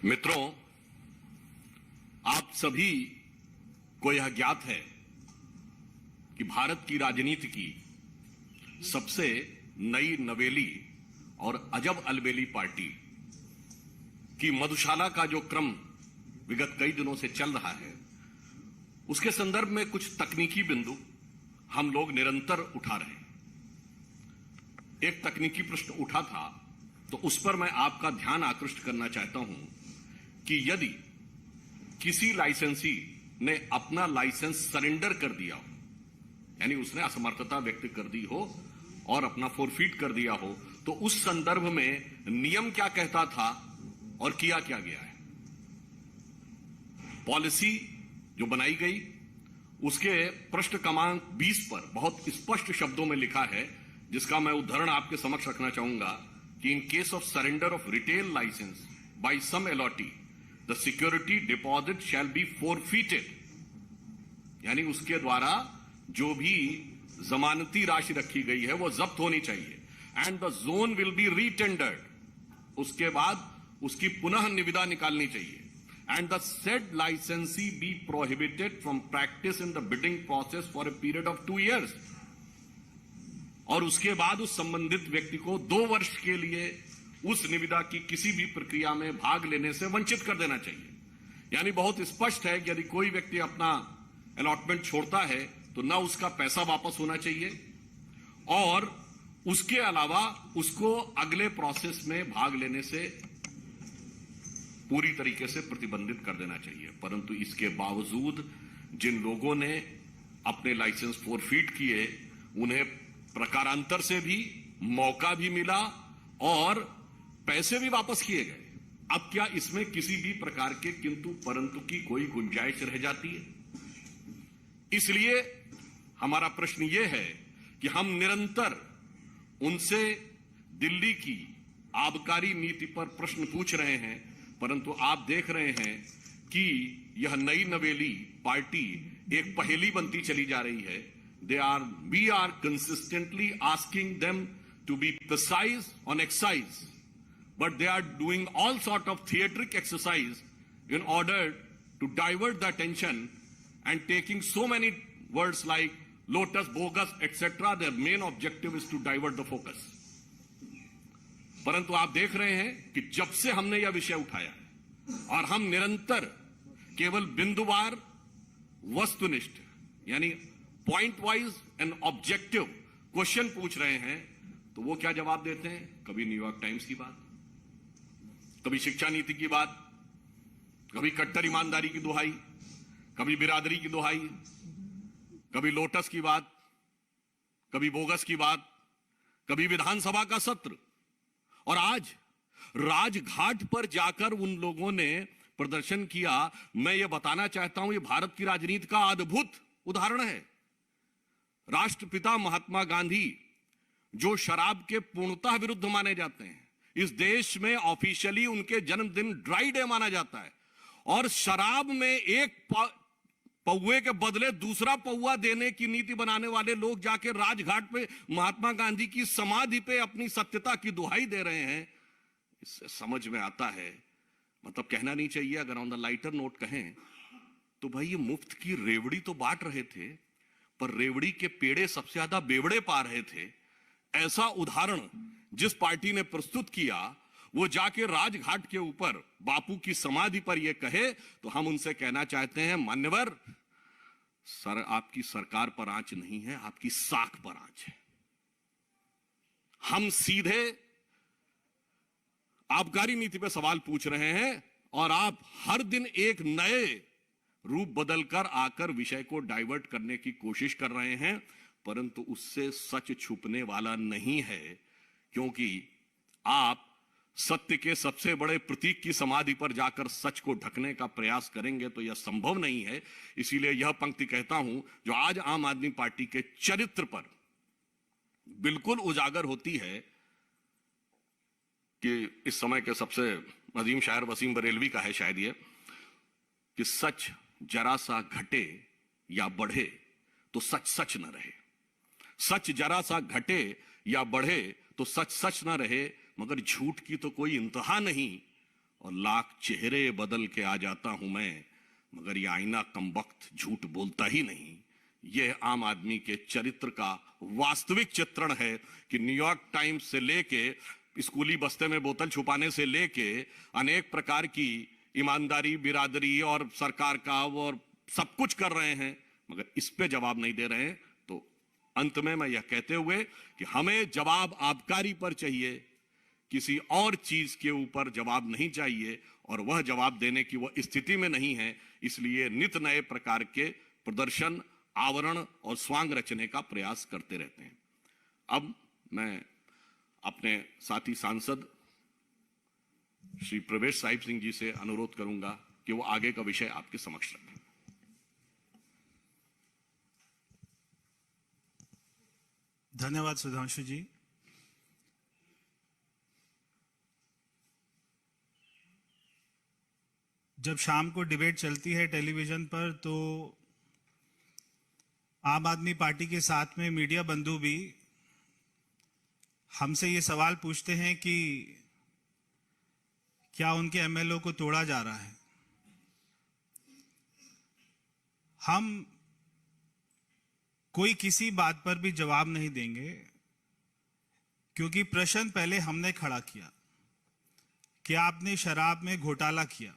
मित्रों, आप सभी को यह ज्ञात है कि भारत की राजनीति की सबसे नई नवेली और अजब अलबेली पार्टी की मधुशाला का जो क्रम विगत कई दिनों से चल रहा है, उसके संदर्भ में कुछ तकनीकी बिंदु हम लोग निरंतर उठा रहे हैं। एक तकनीकी प्रश्न उठा था, तो उस पर मैं आपका ध्यान आकृष्ट करना चाहता हूं कि यदि किसी लाइसेंसी ने अपना लाइसेंस सरेंडर कर दिया हो, यानी उसने असमर्थता व्यक्त कर दी हो और अपना फोरफीट कर दिया हो, तो उस संदर्भ में नियम क्या कहता था और किया क्या गया है। पॉलिसी जो बनाई गई, उसके पृष्ठ क्रमांक 20 पर बहुत स्पष्ट शब्दों में लिखा है, जिसका मैं उदाहरण आपके समक्ष रखना चाहूंगा कि in case of surrender of retail licence by some allottee the security deposit shall be forfeited, यानी उसके द्वारा जो भी जमानती राशि रखी गई है वो जब्त होनी चाहिए। And the zone will be retendered, उसके बाद उसकी पुनः निविदा निकालनी चाहिए। And the said licensee be prohibited from practice in the bidding process for a period of 2 years, और उसके बाद उस संबंधित व्यक्ति को 2 वर्ष के लिए उस निविदा की किसी भी प्रक्रिया में भाग लेने से वंचित कर देना चाहिए। यानी बहुत स्पष्ट है कि यदि कोई व्यक्ति अपना अलॉटमेंट छोड़ता है तो न उसका पैसा वापस होना चाहिए और उसके अलावा उसको अगले प्रोसेस में भाग लेने से पूरी तरीके से प्रतिबंधित कर देना चाहिए। परंतु इसके बावजूद जिन लोगों ने अपने लाइसेंस फोरफीट किए, उन्हें प्रकारांतर से भी मौका भी मिला और पैसे भी वापस किए गए। अब क्या इसमें किसी भी प्रकार के किंतु परंतु की कोई गुंजाइश रह जाती है? इसलिए हमारा प्रश्न यह है कि हम निरंतर उनसे दिल्ली की आबकारी नीति पर प्रश्न पूछ रहे हैं, परंतु आप देख रहे हैं कि यह नई नवेली पार्टी एक पहेली बनती चली जा रही है। We are consistently asking them to be precise on excise, but they are doing all sort of theatric exercise in order to divert the attention and taking so many words like lotus, bogus, etc. Their main objective is to divert the focus. परंतु आप देख रहे हैं कि जब से हमने यह विषय उठाया और हम निरंतर केवल बिंदुवार वस्तुनिष्ठ यानी point wise and objective question पूछ रहे हैं, तो वो क्या जवाब देते हैं? कभी न्यूयॉर्क टाइम्स की बात, कभी शिक्षा नीति की बात, कभी कट्टर ईमानदारी की दुहाई, कभी बिरादरी की दुहाई, कभी लोटस की बात, कभी बोगस की बात, कभी विधानसभा का सत्र, और आज राजघाट पर जाकर उन लोगों ने प्रदर्शन किया। मैं ये बताना चाहता हूं, ये भारत की राजनीति का अद्भुत उदाहरण है। राष्ट्रपिता महात्मा गांधी, जो शराब के पूर्णतः विरुद्ध माने जाते हैं, इस देश में ऑफिशियली उनके जन्मदिन ड्राई डे माना जाता है, और शराब में एक पौवे के बदले दूसरा पौवा देने की नीति बनाने वाले लोग जाके राजघाट पे महात्मा गांधी की समाधि पे अपनी सत्यता की दुहाई दे रहे हैं। इससे समझ में आता है, मतलब कहना नहीं चाहिए, अगर ऑन द लाइटर नोट कहें तो भाई ये मुफ्त की रेवड़ी तो बांट रहे थे, पर रेवड़ी के पेड़े सबसे ज्यादा बेवड़े पा रहे थे। ऐसा उदाहरण जिस पार्टी ने प्रस्तुत किया, वो जाके राजघाट के ऊपर बापू की समाधि पर यह कहे, तो हम उनसे कहना चाहते हैं, मान्यवर सर, आपकी सरकार पर आंच नहीं है, आपकी साख पर आंच है। हम सीधे आबकारी नीति पर सवाल पूछ रहे हैं और आप हर दिन एक नए रूप बदलकर आकर विषय को डाइवर्ट करने की कोशिश कर रहे हैं, परंतु उससे सच छुपने वाला नहीं है, क्योंकि आप सत्य के सबसे बड़े प्रतीक की समाधि पर जाकर सच को ढकने का प्रयास करेंगे तो यह संभव नहीं है। इसीलिए यह पंक्ति कहता हूं, जो आज आम आदमी पार्टी के चरित्र पर बिल्कुल उजागर होती है, कि इस समय के सबसे अजीम शायर वसीम बरेलवी का है शायद ये, कि सच जरा सा घटे या बढ़े तो सच सच न रहे, सच जरा सा घटे या बढ़े तो सच सच न रहे, मगर झूठ की तो कोई इंतहा नहीं और लाख चेहरे बदल के आ जाता हूं मैं, मगर ये आईना कमबख्त झूठ बोलता ही नहीं। यह आम आदमी के चरित्र का वास्तविक चित्रण है कि न्यूयॉर्क टाइम्स से लेके स्कूली बस्ते में बोतल छुपाने से लेके अनेक प्रकार की ईमानदारी, बिरादरी और सरकार का और सब कुछ कर रहे हैं, मगर इस पे जवाब नहीं दे रहे हैं। तो अंत में मैं यह कहते हुए कि हमें जवाब आबकारी पर चाहिए, किसी और चीज के ऊपर जवाब नहीं चाहिए, और वह जवाब देने की वह स्थिति में नहीं है। इसलिए नित नए प्रकार के प्रदर्शन, आवरण और स्वांग रचने का प्रयास करते रहते हैं। अब मैं अपने साथी सांसद श्री प्रवेश साहिब सिंह जी से अनुरोध करूंगा कि वो आगे का विषय आपके समक्ष रखें। धन्यवाद सुधांशु जी। जब शाम को डिबेट चलती है टेलीविजन पर, तो आम आदमी पार्टी के साथ में मीडिया बंधु भी हमसे ये सवाल पूछते हैं कि क्या उनके एमएलए को तोड़ा जा रहा है। हम कोई किसी बात पर भी जवाब नहीं देंगे, क्योंकि प्रश्न पहले हमने खड़ा किया कि आपने शराब में घोटाला किया,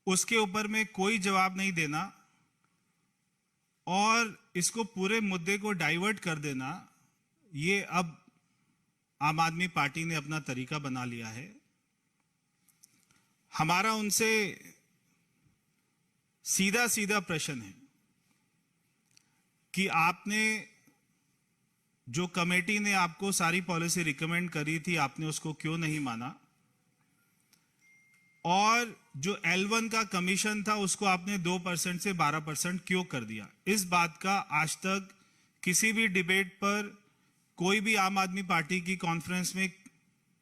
उसके ऊपर में कोई जवाब नहीं देना और इसको पूरे मुद्दे को डाइवर्ट कर देना, ये अब आम आदमी पार्टी ने अपना तरीका बना लिया है। हमारा उनसे सीधा सीधा प्रश्न है कि आपने जो कमेटी ने आपको सारी पॉलिसी रिकमेंड करी थी, आपने उसको क्यों नहीं माना, और जो L1 का कमीशन था उसको आपने 2% से 12% क्यों कर दिया। इस बात का आज तक किसी भी डिबेट पर, कोई भी आम आदमी पार्टी की कॉन्फ्रेंस में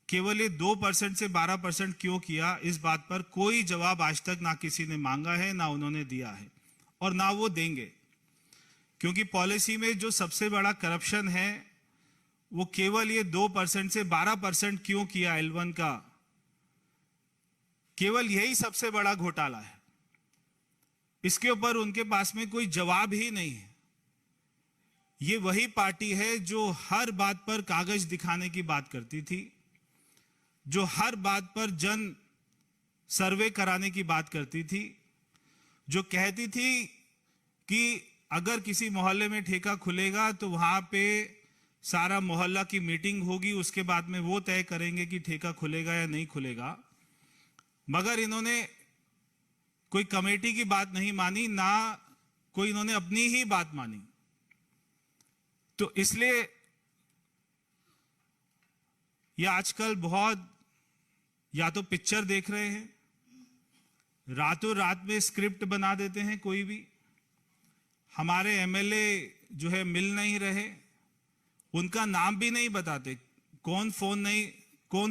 केवल ये 2% से 12% क्यों किया, इस बात पर कोई जवाब आज तक ना किसी ने मांगा है, ना उन्होंने दिया है और ना वो देंगे। क्योंकि पॉलिसी में जो सबसे बड़ा करप्शन है वो केवल ये 2% से 12% क्यों किया L1 का, केवल यही सबसे बड़ा घोटाला है। इसके ऊपर उनके पास में कोई जवाब ही नहीं है। ये वही पार्टी है जो हर बात पर कागज दिखाने की बात करती थी, जो हर बात पर जन सर्वे कराने की बात करती थी, जो कहती थी कि अगर किसी मोहल्ले में ठेका खुलेगा तो वहां पे सारा मोहल्ला की मीटिंग होगी, उसके बाद में वो तय करेंगे कि ठेका खुलेगा या नहीं खुलेगा। मगर इन्होंने कोई कमेटी की बात नहीं मानी, ना कोई इन्होंने अपनी ही बात मानी। तो इसलिए ये आजकल बहुत या तो पिक्चर देख रहे हैं, रातों रात में स्क्रिप्ट बना देते हैं। कोई भी हमारे एमएलए जो है मिल नहीं रहे, उनका नाम भी नहीं बताते, कौन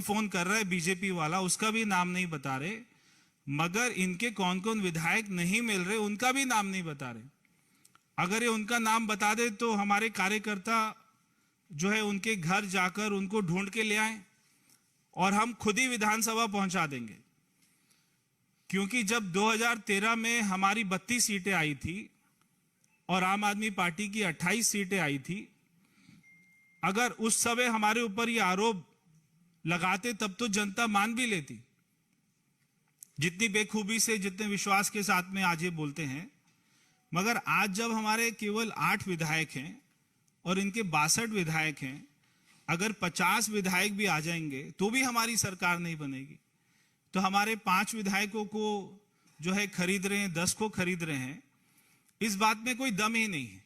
फोन कर रहा है बीजेपी वाला, उसका भी नाम नहीं बता रहे, मगर इनके कौन कौन विधायक नहीं मिल रहे उनका भी नाम नहीं बता रहे। अगर ये उनका नाम बता दे तो हमारे कार्यकर्ता जो है उनके घर जाकर उनको ढूंढ के ले आए और हम खुद ही विधानसभा पहुंचा देंगे। क्योंकि जब 2013 में हमारी 32 सीटें आई थी और आम आदमी पार्टी की 28 सीटें आई थी, अगर उस समय हमारे ऊपर ये आरोप लगाते तब तो जनता मान भी लेती, जितनी बेखूबी से, जितने विश्वास के साथ में आज ये बोलते हैं। मगर आज जब हमारे केवल 8 विधायक हैं और इनके 62 विधायक हैं, अगर 50 विधायक भी आ जाएंगे तो भी हमारी सरकार नहीं बनेगी। तो हमारे 5 विधायकों को जो है खरीद रहे हैं, 10 को खरीद रहे हैं, इस बात में कोई दम ही नहीं है।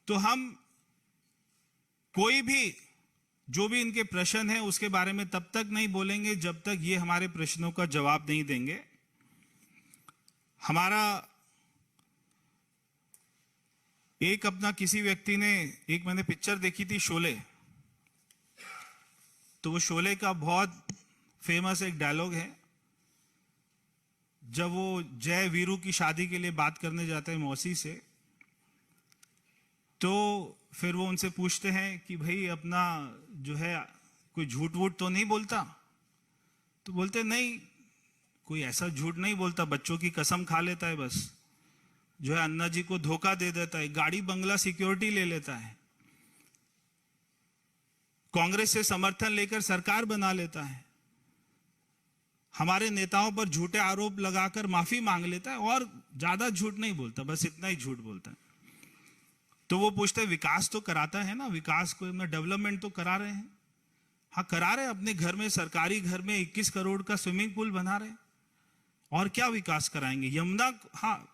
तो हम कोई भी जो भी इनके प्रश्न है उसके बारे में तब तक नहीं बोलेंगे जब तक ये हमारे प्रश्नों का जवाब नहीं देंगे। हमारा एक अपना किसी व्यक्ति ने, एक मैंने पिक्चर देखी थी शोले, तो वो शोले का बहुत फेमस एक डायलॉग है, जब वो जय वीरू की शादी के लिए बात करने जाते हैं मौसी से, तो फिर वो उनसे पूछते हैं कि भाई अपना जो है कोई झूठ वूठ तो नहीं बोलता। तो बोलते नहीं, कोई ऐसा झूठ नहीं बोलता, बच्चों की कसम खा लेता है, बस जो है अन्ना जी को धोखा दे देता है, गाड़ी बंगला सिक्योरिटी ले लेता है, कांग्रेस से समर्थन लेकर सरकार बना लेता है, हमारे नेताओं पर झूठे आरोप लगाकर माफी मांग लेता है और ज्यादा झूठ नहीं बोलता, बस इतना ही झूठ बोलता है। तो वो पूछते हैं विकास तो कराता है ना, विकास को डेवलपमेंट तो करा रहे हैं? हाँ करा रहे हैं, अपने घर में, सरकारी घर में 21 करोड़ का स्विमिंग पूल बना रहे हैं, और क्या विकास कराएंगे? यमुना, हाँ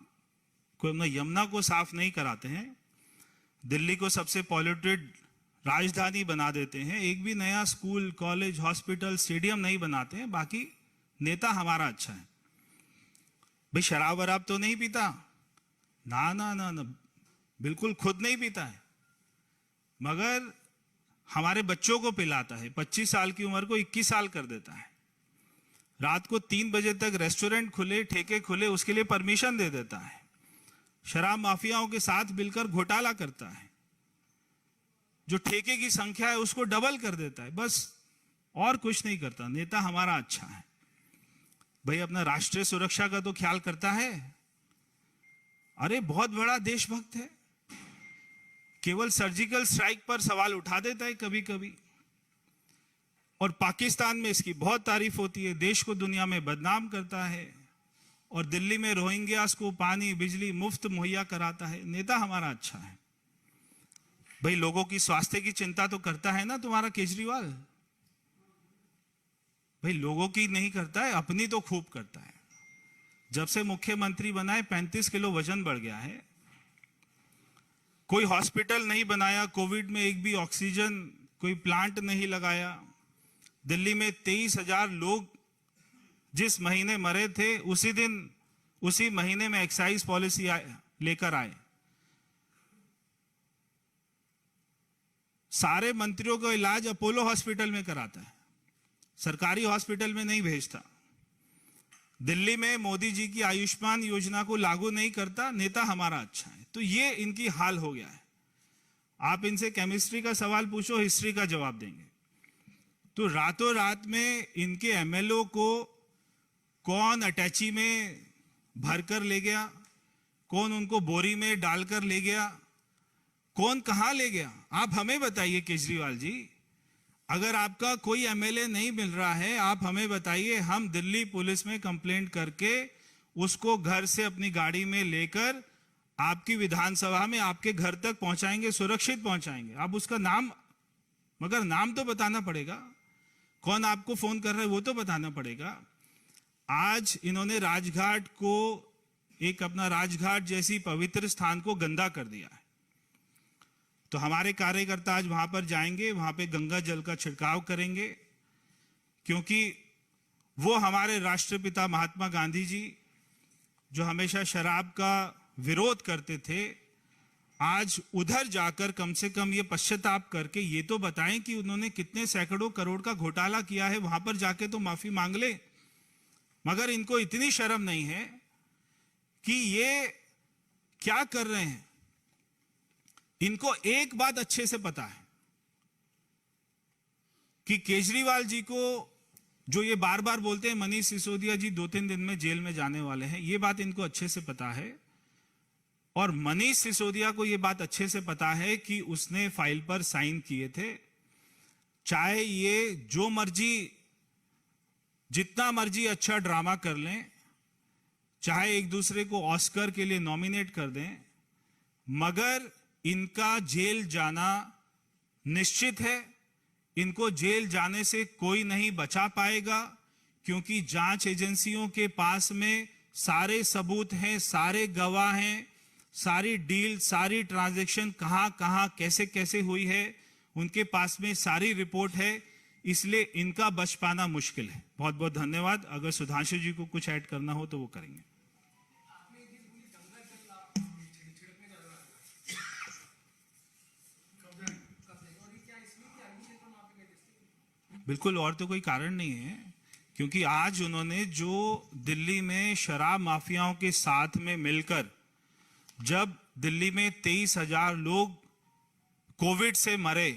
कोई यमुना को साफ नहीं कराते हैं, दिल्ली को सबसे पॉल्यूटेड राजधानी बना देते हैं, एक भी नया स्कूल, कॉलेज, हॉस्पिटल, स्टेडियम नहीं बनाते हैं, बाकी नेता हमारा अच्छा है। भाई शराब वराब तो नहीं पीता? ना ना ना ना, बिल्कुल खुद नहीं पीता है, मगर हमारे बच्चों को पिलाता है, 25 साल की उम्र को 21 साल कर देता है, रात को 3 बजे तक रेस्टोरेंट खुले, ठेके खुले, उसके लिए परमिशन दे देता है, शराब माफियाओं के साथ मिलकर घोटाला करता है, जो ठेके की संख्या है उसको डबल कर देता है, बस और कुछ नहीं करता। नेता हमारा अच्छा है। भाई अपना राष्ट्रीय सुरक्षा का तो ख्याल करता है, अरे बहुत बड़ा देशभक्त है, केवल सर्जिकल स्ट्राइक पर सवाल उठा देता है कभी कभी, और पाकिस्तान में इसकी बहुत तारीफ होती है, देश को दुनिया में बदनाम करता है, और दिल्ली में रोहिंग्यास को पानी बिजली मुफ्त मुहैया कराता है। नेता हमारा अच्छा है। भाई लोगों की स्वास्थ्य की चिंता तो करता है ना तुम्हारा केजरीवाल? भाई लोगों की नहीं करता है, अपनी तो खूब करता है। जब से मुख्यमंत्री बना है 35 किलो वजन बढ़ गया है। कोई हॉस्पिटल नहीं बनाया, कोविड में एक भी ऑक्सीजन कोई प्लांट नहीं लगाया। दिल्ली में 23,000 लोग जिस महीने मरे थे, उसी महीने में एक्साइज पॉलिसी लेकर आए। सारे मंत्रियों का इलाज अपोलो हॉस्पिटल में कराता है, सरकारी हॉस्पिटल में नहीं भेजता। दिल्ली में मोदी जी की आयुष्मान योजना को लागू नहीं करता। नेता हमारा अच्छा है। तो ये इनकी हाल हो गया है। आप इनसे केमिस्ट्री का सवाल पूछो, हिस्ट्री का जवाब देंगे। तो रातों रात में इनके एमएलओ को कौन अटैची में भरकर ले गया, कौन उनको बोरी में डालकर ले गया, कौन कहां ले गया, आप हमें बताइए केजरीवाल जी। अगर आपका कोई एमएलए नहीं मिल रहा है, आप हमें बताइए, हम दिल्ली पुलिस में कंप्लेंट करके उसको घर से अपनी गाड़ी में लेकर आपकी विधानसभा में आपके घर तक पहुंचाएंगे, सुरक्षित पहुंचाएंगे। आप उसका नाम, मगर नाम तो बताना पड़ेगा, कौन आपको फोन कर रहा है वो तो बताना पड़ेगा। आज इन्होंने राजघाट को, एक अपना राजघाट जैसी पवित्र स्थान को गंदा कर दिया है। तो हमारे कार्यकर्ता आज वहां पर जाएंगे, वहां पे गंगा जल का छिड़काव करेंगे, क्योंकि वो हमारे राष्ट्रपिता महात्मा गांधी जी जो हमेशा शराब का विरोध करते थे, आज उधर जाकर कम से कम ये पश्चाताप करके ये तो बताएं कि उन्होंने कितने सैकड़ों करोड़ का घोटाला किया है। वहां पर जाके तो माफी मांग ले। मगर इनको इतनी शर्म नहीं है कि ये क्या कर रहे हैं। इनको एक बात अच्छे से पता है कि केजरीवाल जी को, जो ये बार बार बोलते हैं मनीष सिसोदिया जी 2-3 दिन में जेल में जाने वाले हैं, ये बात इनको अच्छे से पता है। और मनीष सिसोदिया को ये बात अच्छे से पता है कि उसने फाइल पर साइन किए थे। चाहे ये जो मर्जी, जितना मर्जी अच्छा ड्रामा कर लें, चाहे एक दूसरे को ऑस्कर के लिए नॉमिनेट कर दें, मगर इनका जेल जाना निश्चित है। इनको जेल जाने से कोई नहीं बचा पाएगा, क्योंकि जांच एजेंसियों के पास में सारे सबूत हैं, सारे गवाह हैं, सारी डील, सारी ट्रांजैक्शन कहां कहां कैसे कैसे हुई है, उनके पास में सारी रिपोर्ट है। इसलिए इनका बच पाना मुश्किल है। बहुत बहुत धन्यवाद। अगर सुधांशु जी को कुछ ऐड करना हो तो वो करेंगे। बिल्कुल, और तो कोई कारण नहीं है, क्योंकि आज उन्होंने जो दिल्ली में शराब माफियाओं के साथ में मिलकर, जब दिल्ली में 23,000 लोग कोविड से मरे,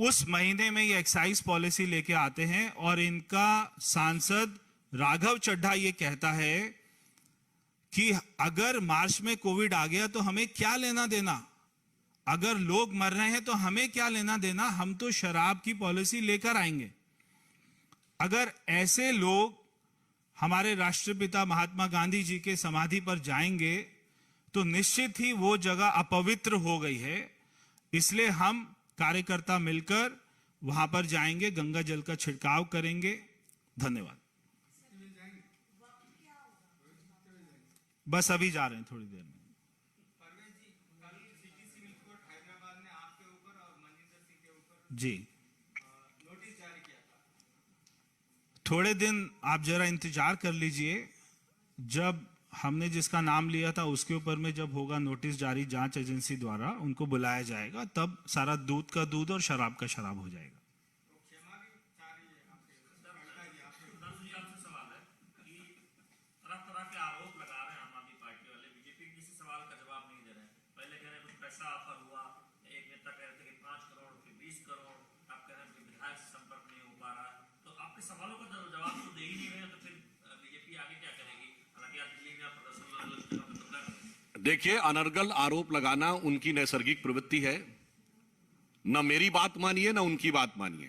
उस महीने में ये एक्साइज पॉलिसी लेके आते हैं और इनका सांसद राघव चड्ढा ये कहता है कि अगर मार्च में कोविड आ गया तो हमें क्या लेना देना, अगर लोग मर रहे हैं तो हमें क्या लेना देना, हम तो शराब की पॉलिसी लेकर आएंगे। अगर ऐसे लोग हमारे राष्ट्रपिता महात्मा गांधी जी के समाधि पर जाएंगे तो निश्चित ही वो जगह अपवित्र हो गई है। इसलिए हम कार्यकर्ता मिलकर वहां पर जाएंगे, गंगा जल का छिड़काव करेंगे। धन्यवाद। बस अभी जा रहे हैं, थोड़ी देर में। जी, नोटिस जारी किया था। थोड़े दिन आप जरा इंतजार कर लीजिए। जब हमने जिसका नाम लिया था उसके ऊपर में जब होगा नोटिस जारी जांच एजेंसी द्वारा, उनको बुलाया जाएगा, तब सारा दूध का दूध और शराब का शराब हो जाएगा। सवालों का जवाब तो दे ही नहीं रहे, तो फिर बीजेपी आगे क्या करेगी? हालांकि आप दिल्ली में प्रदर्शन। देखिए, अनर्गल आरोप लगाना उनकी नैसर्गिक प्रवृत्ति है। न मेरी बात मानिए न उनकी बात मानिए।